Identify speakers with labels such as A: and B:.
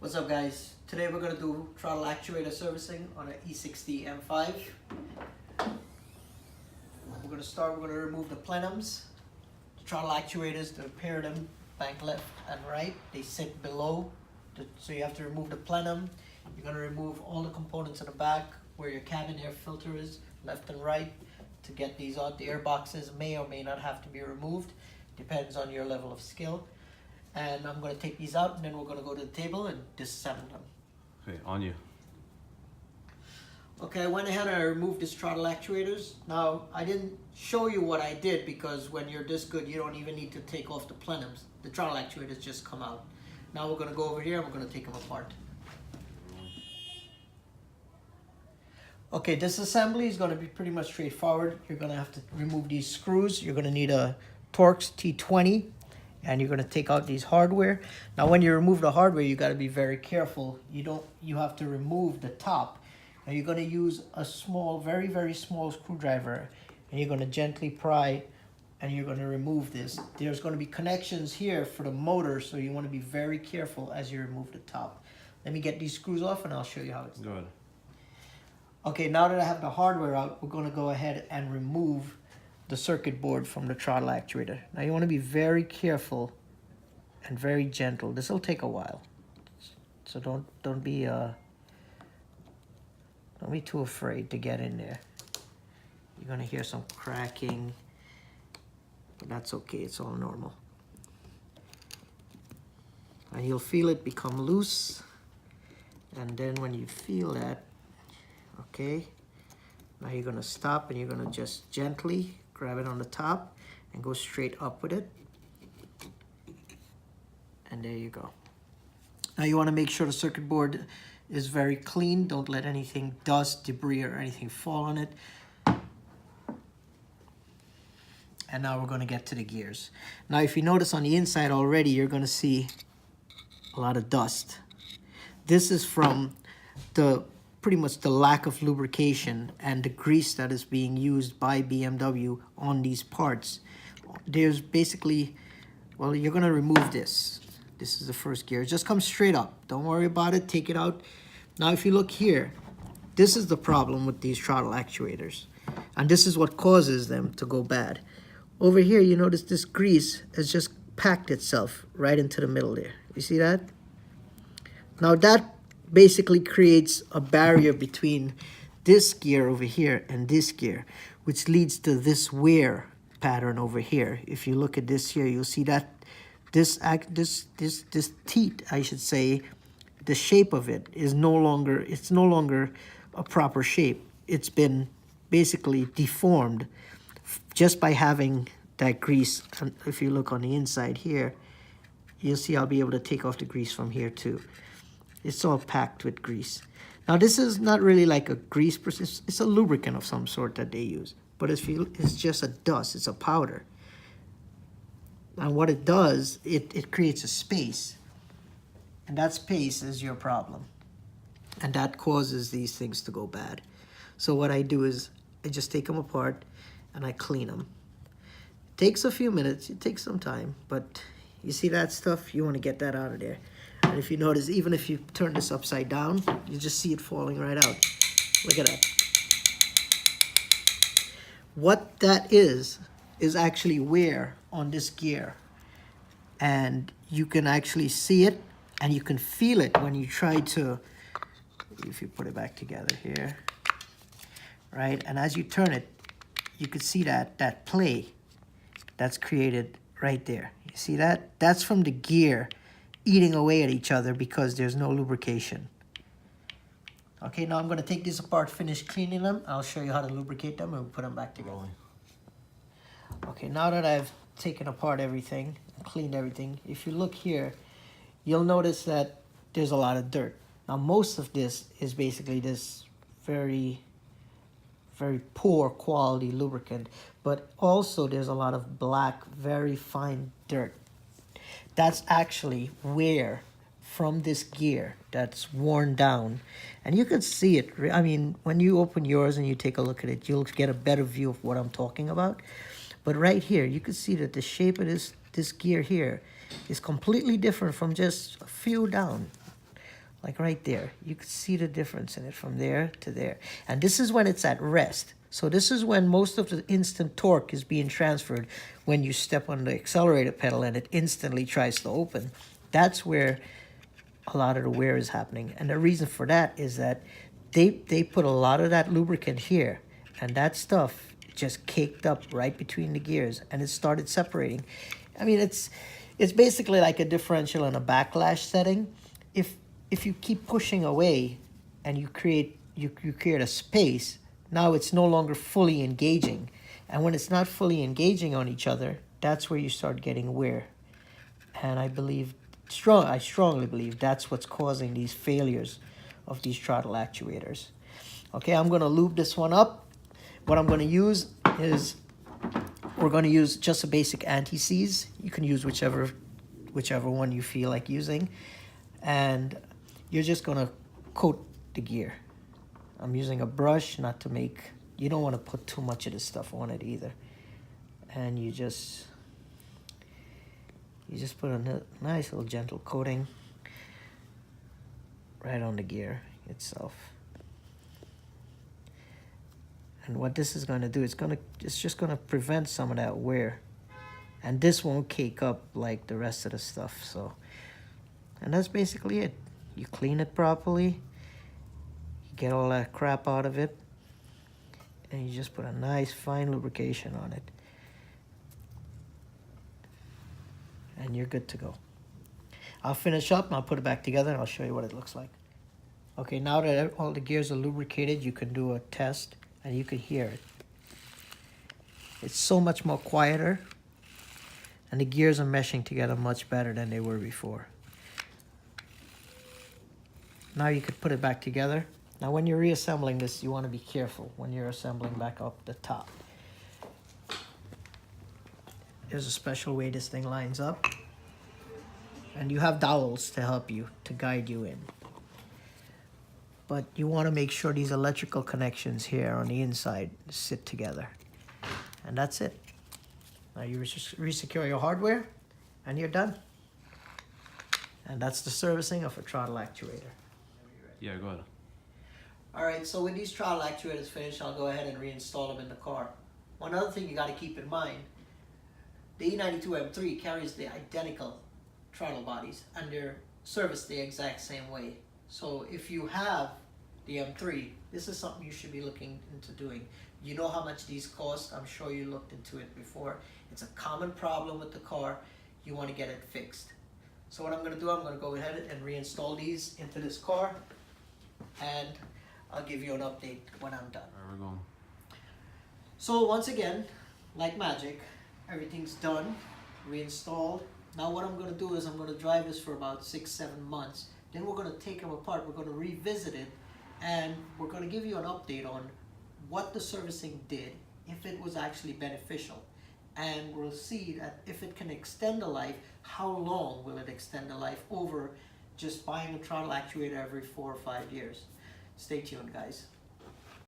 A: What's up, guys? Today we're going to do throttle actuator servicing on an E60 M5. We're going to remove the plenums. The throttle actuators, the pair of them, bank left and right, they sit below. So you have to remove the plenum. You're going to remove all the components in the back where your cabin air filter is, left and right, to get these out. The air boxes may or may not have to be removed, depends on your level of skill. And I'm going to take these out, and then we're going to go to the table and disassemble them.
B: Okay, on you.
A: Okay, I went ahead and I removed these throttle actuators. Now, I didn't show you what I did because when you're this good, you don't even need to take off the plenums. The throttle actuators just come out. Now we're going to go over here and we're going to take them apart. Okay, this assembly is going to be pretty much straightforward. You're going to have to remove these screws. You're going to need a Torx T20. And you're going to take out these hardware. Now when you remove the hardware, you got to be very careful. You have to remove the top. Now you're going to use a small, very small screwdriver, and you're going to gently pry, and you're going to remove this. There's going to be connections here for the motor, so you want to be very careful as you remove the top. Let me get these screws off and I'll show you how it's done.
B: Go ahead.
A: Okay, now that I have the hardware out, we're going to go ahead and remove the circuit board from the throttle actuator. Now you want to be very careful and very gentle. This will take a while, so don't be too afraid to get in there. You're gonna hear some cracking, but that's okay. It's all normal. And you'll feel it become loose, and then when you feel that, okay, now you're gonna stop and you're gonna just gently grab it on the top and go straight up with it. And there you go. Now you want to make sure the circuit board is very clean. Don't let anything, dust, debris, or anything fall on it. And now we're going to get to the gears. Now if you notice on the inside already, you're going to see a lot of dust. This is from pretty much the lack of lubrication and the grease that is being used by BMW on these parts. There's basically, well, you're going to remove this. This is the first gear. It just comes straight up. Don't worry about it. Take it out. Now, if you look here, this is the problem with these throttle actuators. And this is what causes them to go bad. Over here, you notice this grease has just packed itself right into the middle there. You see that? Now, that basically creates a barrier between this gear over here and this gear, which leads to this wear pattern over here. If you look at this here, you'll see that this teat, I should say, the shape of it is no longer a proper shape. It's been basically deformed just by having that grease. And if you look on the inside here, you'll see I'll be able to take off the grease from here too. It's all packed with grease. Now this is not really like a grease, it's a lubricant of some sort that they use. But it's just a dust, it's a powder. And what it does, it creates a space. And that space is your problem. And that causes these things to go bad. So what I do is, I just take them apart and I clean them. It takes a few minutes, it takes some time, but you see that stuff, you want to get that out of there. And if you notice, even if you turn this upside down, you just see it falling right out. Look at that. What that is actually wear on this gear. And you can actually see it, and you can feel it when you try to, if you put it back together here, right? And as you turn it, you can see that play that's created right there. You see that? That's from the gear eating away at each other because there's no lubrication. Okay, now I'm going to take this apart, finish cleaning them. I'll show you how to lubricate them and we'll put them back together. Okay, now that I've taken apart everything, cleaned everything, if you look here, you'll notice that there's a lot of dirt. Now most of this is basically this very poor quality lubricant, but also there's a lot of black, very fine dirt. That's actually wear from this gear that's worn down. And you can see it. I mean, when you open yours and you take a look at it, you'll get a better view of what I'm talking about. But right here, you can see that the shape of this gear here is completely different from just a few down. like right there. You can see the difference in it from there to there. And this is when it's at rest. So this is when most of the instant torque is being transferred when you step on the accelerator pedal and it instantly tries to open. That's where a lot of the wear is happening. And the reason for that is that they put a lot of that lubricant here, and that stuff just caked up right between the gears and it started separating. I mean, it's basically like a differential and a backlash setting. If you keep pushing away and you create a space, now it's no longer fully engaging. And when it's not fully engaging on each other, that's where you start getting wear. And I strongly believe that's what's causing these failures of these throttle actuators. Okay, I'm gonna lube this one up. What I'm gonna use is, we're gonna use just a basic anti-seize. You can use whichever one you feel like using. And you're just gonna coat the gear. I'm using a brush, not to make, you don't wanna put too much of this stuff on it either. And you just put a nice little gentle coating right on the gear itself. And what this is going to do, it's just going to prevent some of that wear. And this won't cake up like the rest of the stuff. So, and that's basically it. You clean it properly, you get all that crap out of it, and you just put a nice fine lubrication on it. And you're good to go. I'll finish up and I'll put it back together and I'll show you what it looks like. Okay, now that all the gears are lubricated, you can do a test and you can hear it. It's so much more quieter, and the gears are meshing together much better than they were before. Now you could put it back together. Now when you're reassembling this, you want to be careful when you're assembling back up the top. There's a special way this thing lines up. And you have dowels to help you, to guide you in. But you want to make sure these electrical connections here on the inside sit together. And that's it. Now you resecure your hardware and you're done. And that's the servicing of a throttle actuator.
B: Yeah, go ahead.
A: Alright, so when these throttle actuators finish, I'll go ahead and reinstall them in the car. One other thing you got to keep in mind, the E92 M3 carries the identical throttle bodies and they're serviced the exact same way. So if you have the M3, this is something you should be looking into doing. You know how much these cost. I'm sure you looked into it before. It's a common problem with the car. You want to get it fixed. So what I'm going to do, I'm going to go ahead and reinstall these into this car, and I'll give you an update when I'm done.
B: Where are we going?
A: So once again, like magic, everything's done, reinstalled. Now what I'm going to do is I'm going to drive this for about 6-7 months. Then we're going to take them apart. We're going to revisit it, and we're going to give you an update on what the servicing did, if it was actually beneficial. And we'll see that if it can extend the life, how long will it extend the life over just buying a throttle actuator every 4 or 5 years. Stay tuned, guys.